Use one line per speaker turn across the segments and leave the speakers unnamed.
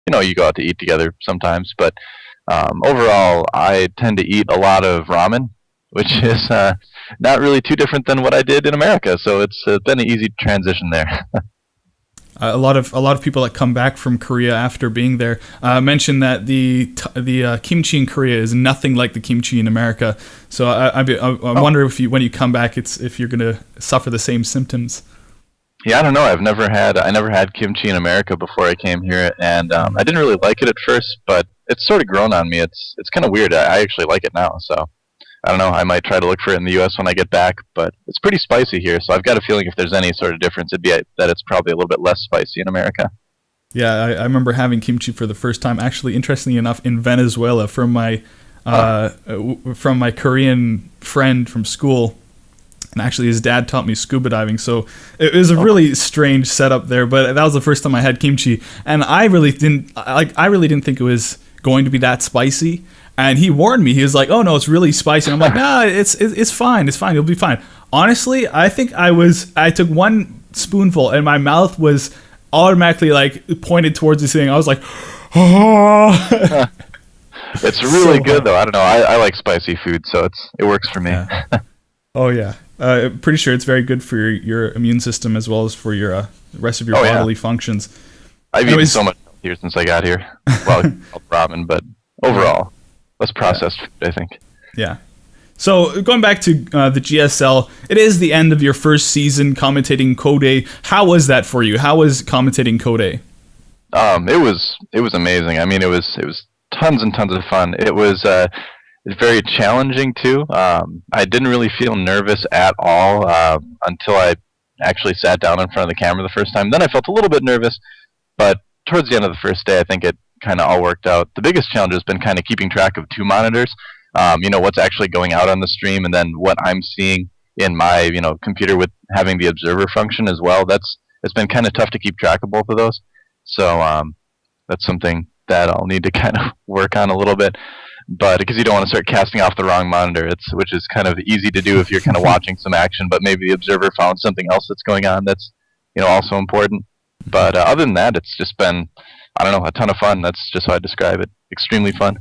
you go out to eat together sometimes. But overall, I tend to eat a lot of ramen, which is not really too different than what I did in America. So it's been an easy transition there.
A lot of people that come back from Korea after being there mention that the kimchi in Korea is nothing like the kimchi in America. So I wonder if when you come back, if you're gonna suffer the same symptoms.
Yeah, I don't know. I never had kimchi in America before I came here, and I didn't really like it at first, but it's sort of grown on me. It's kind of weird. I actually like it now, so I don't know. I might try to look for it in the U.S. when I get back, but it's pretty spicy here, so I've got a feeling if there's any sort of difference, it'd be that it's probably a little bit less spicy in America.
Yeah, I remember having kimchi for the first time. Actually, interestingly enough, in Venezuela from my Korean friend from school. And actually, his dad taught me scuba diving, so it was a really strange setup there. But that was the first time I had kimchi, and I really didn't think it was going to be that spicy. And he warned me. He was like, "Oh no, it's really spicy." And I'm like, "No, it's fine. It's fine. You'll be fine." Honestly, I think I took one spoonful, and my mouth was automatically like pointed towards this thing. I was like, "Oh."
It's really so good though. I don't know. I like spicy food, so it works for me.
Yeah. Oh yeah. Pretty sure it's very good for your immune system as well as for your rest of your bodily functions.
I've eaten so much here since I got here. Well, ramen, but overall, less processed food, I think.
Yeah. So going back to the GSL, it is the end of your first season commentating Code. How was that for you? How was commentating Code?
It was amazing. I mean, it was tons and tons of fun. It was very challenging too. I didn't really feel nervous at all until I actually sat down in front of the camera the first time. Then I felt a little bit nervous, but towards the end of the first day, I think it kind of all worked out. The biggest challenge has been kind of keeping track of two monitors. What's actually going out on the stream, and then what I'm seeing in my computer with having the observer function as well. It's been kind of tough to keep track of both of those. So that's something that I'll need to kind of work on a little bit. But because you don't want to start casting off the wrong monitor, which is kind of easy to do if you're kind of watching some action, but maybe the observer found something else that's going on that's also important. But other than that, it's just been, I don't know, a ton of fun. That's just how I describe it. Extremely fun.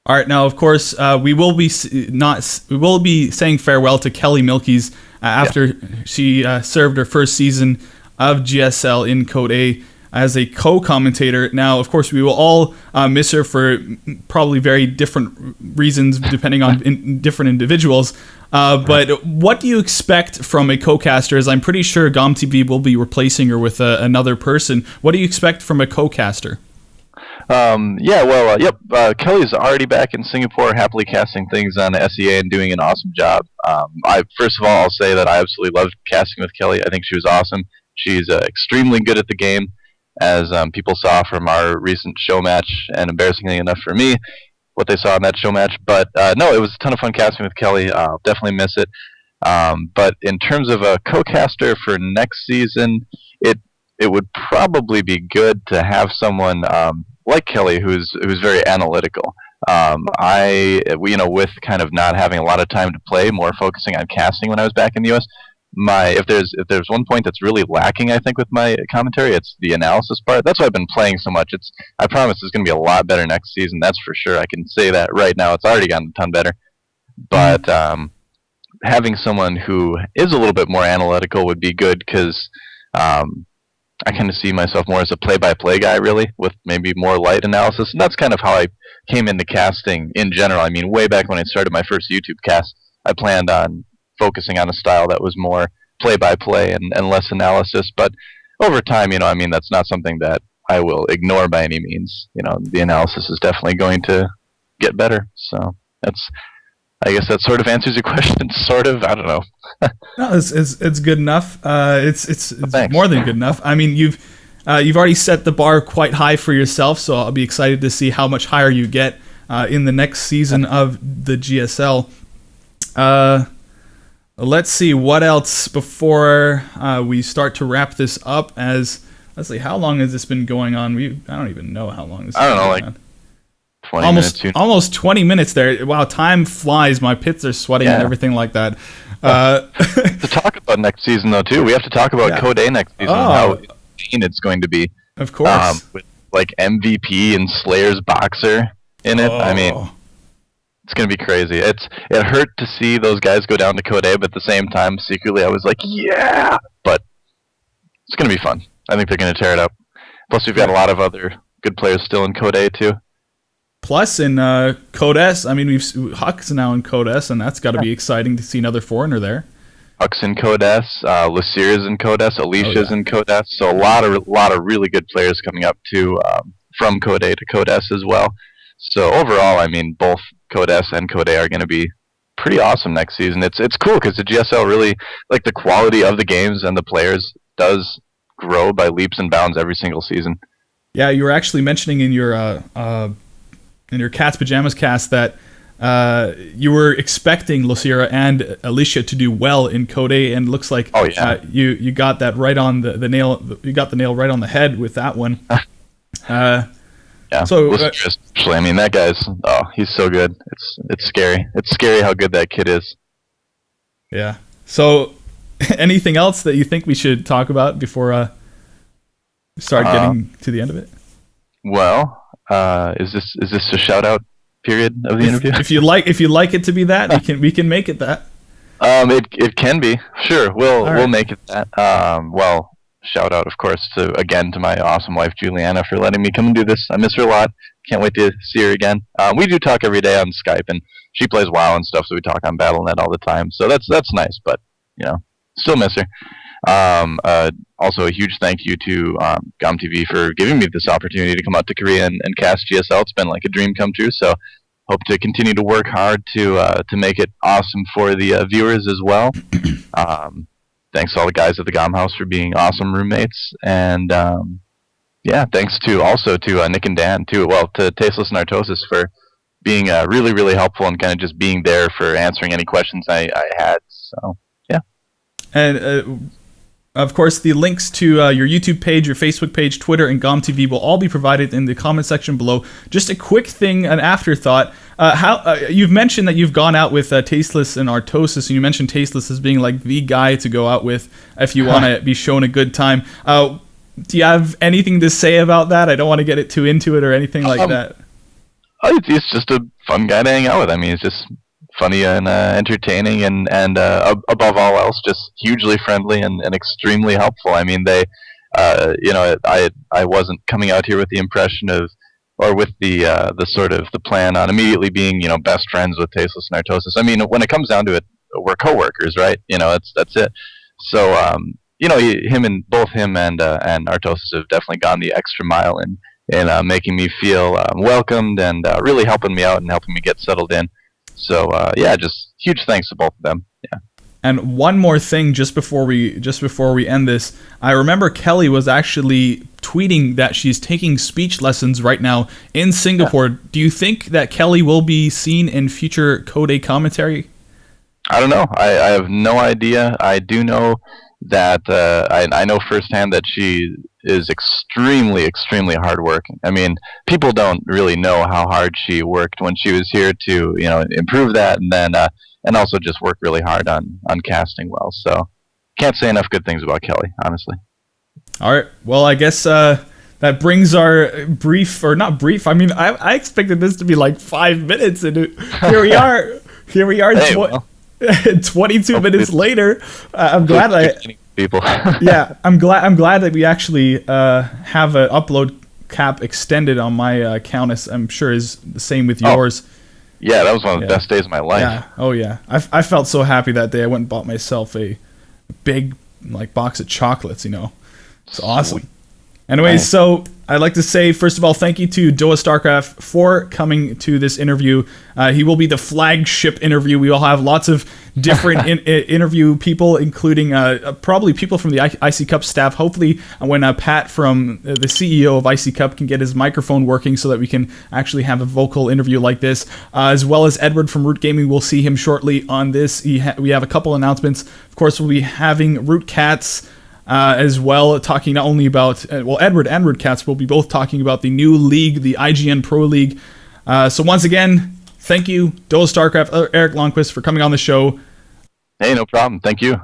All right, now of course we will be saying farewell to Kelly Milkies after she served her first season of GSL in Code A as a co-commentator. Now, of course, we will all miss her for probably very different reasons depending on different individuals. But what do you expect from a co-caster? As I'm pretty sure GomTV will be replacing her with another person. What do you expect from a co-caster?
Kelly's already back in Singapore, happily casting things on SEA and doing an awesome job. First of all, I'll say that I absolutely loved casting with Kelly. I think she was awesome. She's extremely good at the game, as people saw from our recent show match, and embarrassingly enough for me, what they saw in that show match. But no, it was a ton of fun casting with Kelly. I'll definitely miss it. But in terms of a co-caster for next season, it would probably be good to have someone like Kelly who's very analytical. With kind of not having a lot of time to play, more focusing on casting when I was back in the U.S., if there's one point that's really lacking, I think, with my commentary, it's the analysis part. That's why I've been playing so much. I promise it's going to be a lot better next season. That's for sure. I can say that right now. It's already gotten a ton better. But having someone who is a little bit more analytical would be good, because I kind of see myself more as a play-by-play guy, really, with maybe more light analysis. And that's kind of how I came into casting in general. I mean, way back when I started my first YouTube cast, I planned on focusing on a style that was more play-by-play and less analysis. But over time, that's not something that I will ignore by any means. The analysis is definitely going to get better. So I guess that sort of answers your question. Sort of, I don't know.
No, it's good enough. It's more than good enough. I mean, you've already set the bar quite high for yourself, so I'll be excited to see how much higher you get in the next season of the GSL. Let's see what else before we start to wrap this up. Let's see, how long has this been going on? I don't even know how long this has been going on.
20 minutes.
Almost 20 minutes there. Wow, time flies. My pits are sweating and everything like that.
To talk about next season, though, too, we have to talk about Code A next season and how insane it's going to be.
Of course.
like MVP and Slayer's boxer in it. I mean,
Oh,
it's gonna be crazy. It hurt to see those guys go down to Code A, but at the same time, secretly I was like, yeah. But it's gonna be fun. I think they're gonna tear it up. Plus, we've got a lot of other good players still in Code A too.
plus in Code S, I mean, Huck's now in Code S, and that's got to be exciting to see another foreigner there.
Huck's in Code S, Lucier's in Code S, Alicia's in Code S. So a lot of really good players coming up too from Code A to Code S as well. So overall, I mean, both Code S and Code A are going to be pretty awesome next season. It's cool because the GSL really, like, the quality of the games and the players does grow by leaps and bounds every single season.
Yeah, you were actually mentioning in your Cat's Pajamas cast that you were expecting Luciera and Alicia to do well in Code A, and it looks like you got that right on the nail. You got the nail right on the head with that one.
Yeah.
So,
especially, I mean, that guy's he's so good. It's scary. It's scary how good that kid is.
Yeah. So, anything else that you think we should talk about before we start getting to the end of it?
Well, is this a shout out period of the interview?
If you like it to be that, we can make it that.
It can be. Sure, we'll make it that. Well, shout out, of course, to my awesome wife Juliana for letting me come and do this. I miss her a lot. Can't wait to see her again. We do talk every day on Skype, and she plays WoW and stuff, so we talk on BattleNet all the time. So that's nice, but still miss her. Also, a huge thank you to GomTV for giving me this opportunity to come out to Korea and cast GSL. It's been like a dream come true. So hope to continue to work hard to make it awesome for the viewers as well. Thanks to all the guys at the Gom House for being awesome roommates, and thanks to Nick and Dan too. Well, to Tasteless and Artosis for being really, really helpful and kind of just being there for answering any questions I had. So yeah,
and of course, the links to your YouTube page, your Facebook page, Twitter, and GomTV will all be provided in the comment section below. Just a quick thing, an afterthought. How you've mentioned that you've gone out with Tasteless and Artosis, and you mentioned Tasteless as being like the guy to go out with if you want to be shown a good time. Do you have anything to say about that? I don't want to get it too into it or anything like that.
It's just a fun guy to hang out with. I mean, it's just funny and entertaining, and above all else, just hugely friendly and extremely helpful. I mean, they, I wasn't coming out here with the impression of, or with the sort of the plan on immediately being, best friends with Tasteless and Artosis. I mean, when it comes down to it, we're coworkers, right? That's it. So, both him and Artosis have definitely gone the extra mile in making me feel welcomed and really helping me out and helping me get settled in. So just huge thanks to both of them. Yeah.
And one more thing, just before we end this, I remember Kelly was actually tweeting that she's taking speech lessons right now in Singapore. Yeah. Do you think that Kelly will be seen in future Code A commentary?
I don't know. I have no idea. I do know that I know firsthand that she is extremely, extremely hardworking. I mean, people don't really know how hard she worked when she was here to, improve that, and then and also just work really hard on casting well. So can't say enough good things about Kelly, honestly.
All right. Well, I guess that brings our brief, or not brief. I mean, I expected this to be like 5 minutes, and here we are. Here we are.
Hey,
22 minutes later. I'm glad
people.
Yeah, I'm glad that we actually have an upload cap extended on my account, as I'm sure is the same with yours.
Yeah, that was one of the best days of my life.
Yeah. Oh yeah. I felt so happy that day. I went and bought myself a big box of chocolates. It's awesome. Anyways, so I'd like to say, first of all, thank you to DoA StarCraft for coming to this interview. He will be the flagship interview. We will have lots of different interview people, including probably people from the IC Cup staff. Hopefully, when Pat from the CEO of IC Cup can get his microphone working so that we can actually have a vocal interview like this, as well as Edward from Root Gaming. We'll see him shortly on this. We have a couple announcements. Of course, we'll be having Root Cats as well, talking not only about, Edward and Root Cats will be both talking about the new league, the IGN Pro League. So once again, thank you, DoA StarCraft, Eric Longquist, for coming on the show.
Hey, no problem. Thank you.